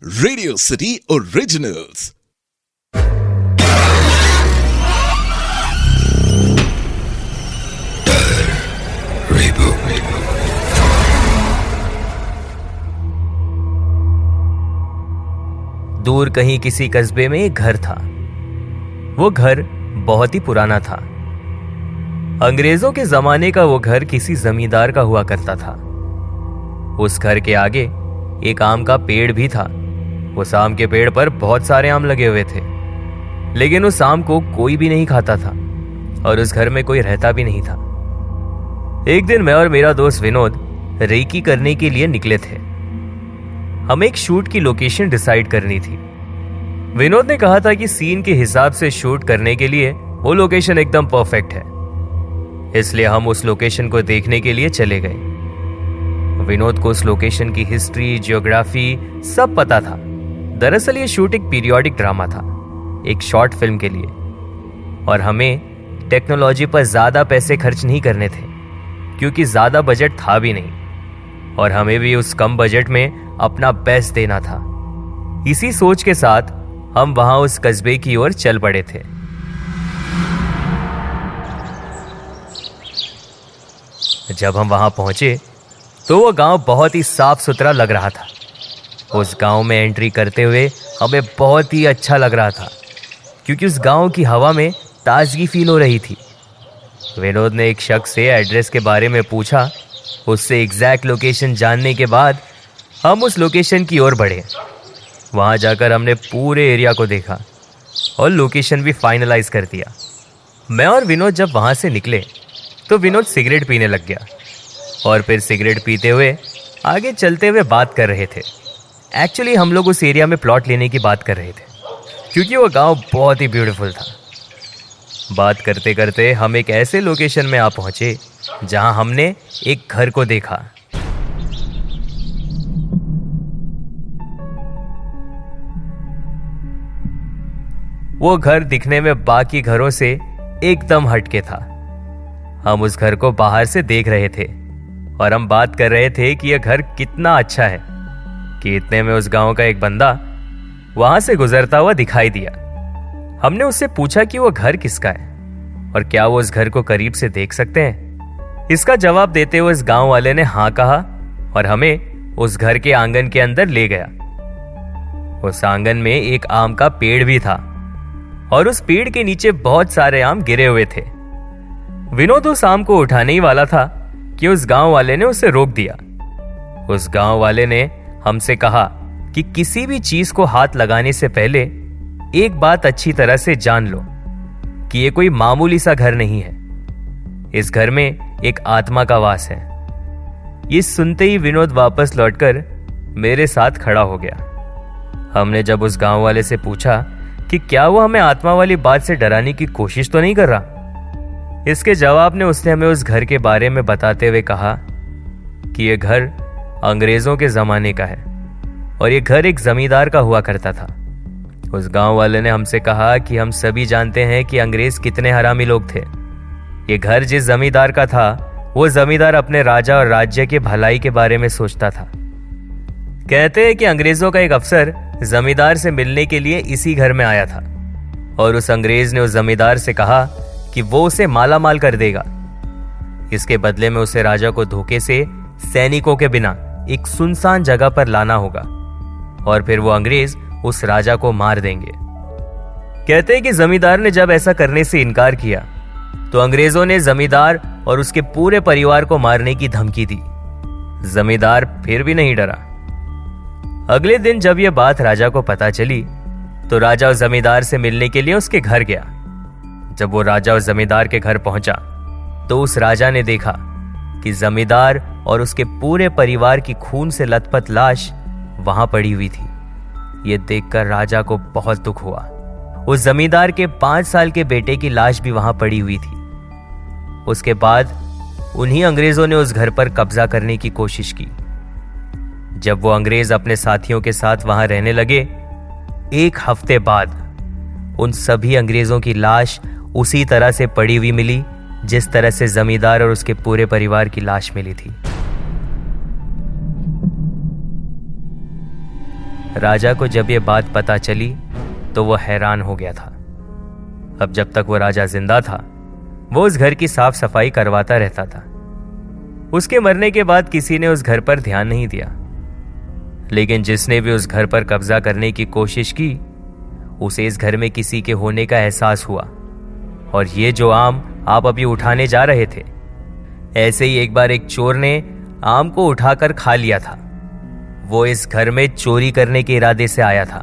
Radio city originals. दूर कहीं किसी कस्बे में एक घर था। वो घर बहुत ही पुराना था। अंग्रेजों के जमाने का वो घर किसी जमींदार का हुआ करता था। उस घर के आगे एक आम का पेड़ भी था। उस आम के पेड़ पर बहुत सारे आम लगे हुए थे, लेकिन उस आम को कोई भी नहीं खाता था और उस घर में कोई रहता भी नहीं था। एक दिन मैं और मेरा दोस्त विनोद रेकी करने के लिए निकले थे। हमें एक शूट की लोकेशन डिसाइड करनी थी। विनोद ने कहा था कि सीन के हिसाब से शूट करने के लिए वो लोकेशन एकदम परफेक्ट है, इसलिए हम उस लोकेशन को देखने के लिए चले गए। विनोद को उस लोकेशन की हिस्ट्री, जियोग्राफी सब पता था। दरअसल ये शूट एक पीरियोडिक ड्रामा था, एक शॉर्ट फिल्म के लिए, और हमें टेक्नोलॉजी पर ज्यादा पैसे खर्च नहीं करने थे क्योंकि ज्यादा बजट था भी नहीं, और हमें भी उस कम बजट में अपना बेस्ट देना था। इसी सोच के साथ हम वहां उस कस्बे की ओर चल पड़े थे। जब हम वहां पहुंचे तो वो गांव बहुत ही साफ सुथरा लग रहा था। उस गांव में एंट्री करते हुए हमें बहुत ही अच्छा लग रहा था क्योंकि उस गांव की हवा में ताजगी फील हो रही थी। विनोद ने एक शख्स से एड्रेस के बारे में पूछा। उससे एग्जैक्ट लोकेशन जानने के बाद हम उस लोकेशन की ओर बढ़े। वहां जाकर हमने पूरे एरिया को देखा और लोकेशन भी फाइनलाइज कर दिया। मैं और विनोद जब वहां से निकले तो विनोद सिगरेट पीने लग गया और फिर सिगरेट पीते हुए आगे चलते हुए बात कर रहे थे। एक्चुअली हम लोग उस एरिया में प्लॉट लेने की बात कर रहे थे क्योंकि वो गांव बहुत ही ब्यूटीफुल था। बात करते करते हम एक ऐसे लोकेशन में आ पहुंचे जहां हमने एक घर को देखा। वो घर दिखने में बाकी घरों से एकदम हटके था। हम उस घर को बाहर से देख रहे थे और हम बात कर रहे थे कि यह घर कितना अच्छा है कि इतने में उस गांव का एक बंदा वहां से गुजरता हुआ दिखाई दिया। हमने उससे पूछा कि वो घर किसका है और क्या वो उस घर को करीब से देख सकते हैं। इसका जवाब देते हुए उस गांव वाले ने हाँ कहा और हमें उस घर के आंगन के अंदर ले गया। उस आंगन में एक आम का पेड़ भी था और उस पेड़ के नीचे बहुत सारे आम गिरे हुए थे। विनोद उस आम को उठाने ही वाला था कि उस गांव वाले ने उसे रोक दिया। उस गांव वाले ने हमसे कहा कि किसी भी चीज को हाथ लगाने से पहले एक बात अच्छी तरह से जान लो कि ये कोई मामूली सा घर नहीं है। इस घर में एक आत्मा का वास है। ये सुनते ही विनोद वापस लौटकर मेरे साथ खड़ा हो गया। हमने जब उस गांव वाले से पूछा कि क्या वो हमें आत्मा वाली बात से डराने की कोशिश तो नहीं कर रहा, इसके जवाब में उसने हमें उस घर के बारे में बताते हुए कहा कि यह घर अंग्रेजों के जमाने का है और यह घर एक जमींदार का हुआ करता था। उस गांव वाले ने हमसे कहा कि हम सभी जानते हैं कि अंग्रेज कितने हरामी लोग थे। ये घर जिस जमींदार का था वो जमींदार अपने राजा और राज्य के भलाई के बारे में सोचता था। कहते हैं कि अंग्रेजों का एक अफसर जमींदार से मिलने के लिए इसी घर में आया था और उस अंग्रेज ने उस जमींदार से कहा कि वो उसे माला माल कर देगा। इसके बदले में उसे राजा को धोखे से सैनिकों के बिना एक सुनसान जगह पर लाना होगा और फिर वो अंग्रेज उस राजा को मार देंगे। कहते हैं कि जमींदार ने जब ऐसा करने से इनकार किया तो अंग्रेजों ने जमींदार और उसके पूरे परिवार को मारने की धमकी दी। जमींदार फिर भी नहीं डरा। अगले दिन जब यह बात राजा को पता चली तो राजा उस जमींदार से मिलने के लिए उसके घर गया। जब वो राजा उस जमींदार के घर पहुंचा तो उस राजा ने देखा कि जमींदार और उसके पूरे परिवार की खून से लथपथ लाश वहां पड़ी हुई थी। ये देखकर राजा को बहुत दुख हुआ। उस जमींदार के 5 साल के बेटे की लाश भी वहां पड़ी हुई थी। उसके बाद उन्हीं अंग्रेजों ने उस घर पर कब्जा करने की कोशिश की। जब वो अंग्रेज अपने साथियों के साथ वहां रहने लगे, 1 हफ्ते बाद उन सभी अंग्रेजों की लाश उसी तरह से पड़ी हुई मिली जिस तरह से जमींदार और उसके पूरे परिवार की लाश मिली थी। राजा को जब ये बात पता चली तो वो हैरान हो गया था। अब जब तक वो राजा जिंदा था वो उस घर की साफ सफाई करवाता रहता था। उसके मरने के बाद किसी ने उस घर पर ध्यान नहीं दिया, लेकिन जिसने भी उस घर पर कब्जा करने की कोशिश की उसे इस घर में किसी के होने का एहसास हुआ। और ये जो आम आप अभी उठाने जा रहे थे, ऐसे ही एक बार एक चोर ने आम को उठाकर खा लिया था। वो इस घर में चोरी करने के इरादे से आया था।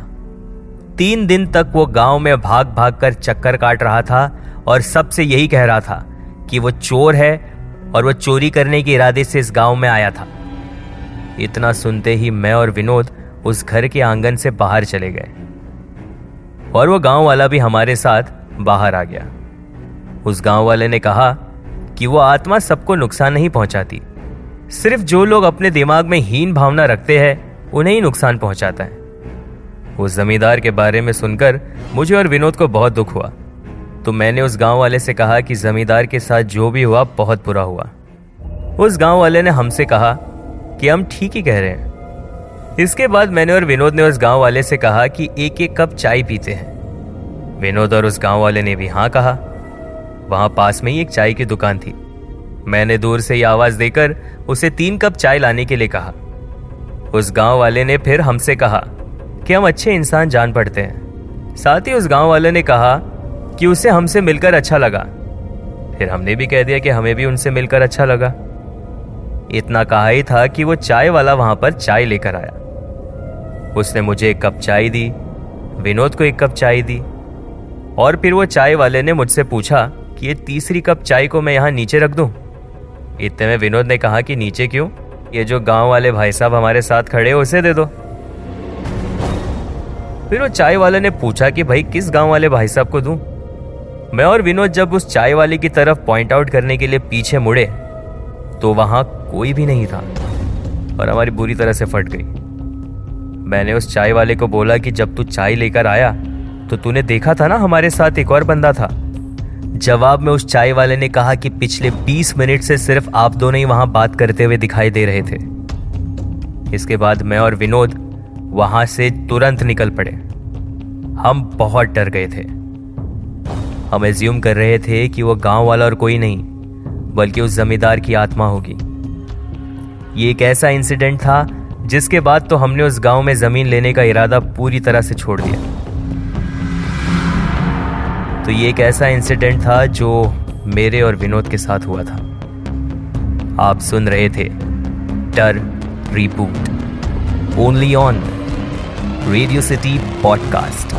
3 दिन तक वो गांव में भाग भाग कर चक्कर काट रहा था और सबसे यही कह रहा था कि वो चोर है और वो चोरी करने के इरादे से इस गांव में आया था। इतना सुनते ही मैं और विनोद उस घर के आंगन से बाहर चले गए और वो गांव वाला भी हमारे साथ बाहर आ गया। उस गांव वाले ने कहा कि वो आत्मा सबको नुकसान नहीं पहुंचाती, सिर्फ जो लोग अपने दिमाग में हीन भावना रखते हैं उन्हें ही नुकसान पहुंचाता है। उस जमींदार के बारे में सुनकर मुझे और विनोद को बहुत दुख हुआ, तो मैंने उस गांव वाले से कहा कि जमींदार के साथ जो भी हुआ बहुत बुरा हुआ। उस गांव वाले ने हमसे कहा कि हम ठीक ही कह रहे हैं। इसके बाद मैंने और विनोद ने उस गांव वाले से कहा कि एक एक कप चाय पीते हैं। विनोद और उस गांव वाले ने भी हाँ कहा। वहां पास में ही एक चाय की दुकान थी। मैंने दूर से ही आवाज देकर उसे 3 कप चाय लाने के लिए कहा। उस गांव वाले ने फिर हमसे कहा कि हम अच्छे इंसान जान पड़ते हैं। साथ ही उस गांव वाले ने कहा कि उसे हमसे मिलकर अच्छा लगा। फिर हमने भी कह दिया कि हमें भी उनसे मिलकर अच्छा लगा। इतना कहा ही था कि वो चाय वाला वहां पर चाय लेकर आया। उसने मुझे 1 कप चाय दी, विनोद को 1 कप चाय दी और फिर वो चाय वाले ने मुझसे पूछा कि ये तीसरी कप चाय को मैं यहां नीचे रख दूं। इतने में विनोद ने कहा कि नीचे क्यों, ये जो गांव वाले भाई साहब हमारे साथ खड़े हैं उसे दे दो। फिर वो चाय वाले ने पूछा कि भाई किस गांव वाले भाई साहब को दूं। मैं और विनोद जब उस चाय वाले की तरफ पॉइंट आउट करने के लिए पीछे मुड़े तो वहां कोई भी नहीं था और हमारी बुरी तरह से फट गई। मैंने उस चाय वाले को बोला कि जब तू चाय लेकर आया तो तूने देखा था ना हमारे साथ एक और बंदा था। जवाब में उस चाय वाले ने कहा कि पिछले 20 मिनट से सिर्फ आप दोनों ही वहां बात करते हुए दिखाई दे रहे थे। इसके बाद मैं और विनोद वहां से तुरंत निकल पड़े। हम बहुत डर गए थे। हम एज्यूम कर रहे थे कि वो गांव वाला और कोई नहीं बल्कि उस जमींदार की आत्मा होगी। ये एक ऐसा इंसिडेंट था जिसके बाद तो हमने उस गांव में जमीन लेने का इरादा पूरी तरह से छोड़ दिया। तो ये एक ऐसा इंसिडेंट था जो मेरे और विनोद के साथ हुआ था। आप सुन रहे थे डर reboot, only on radio city podcast.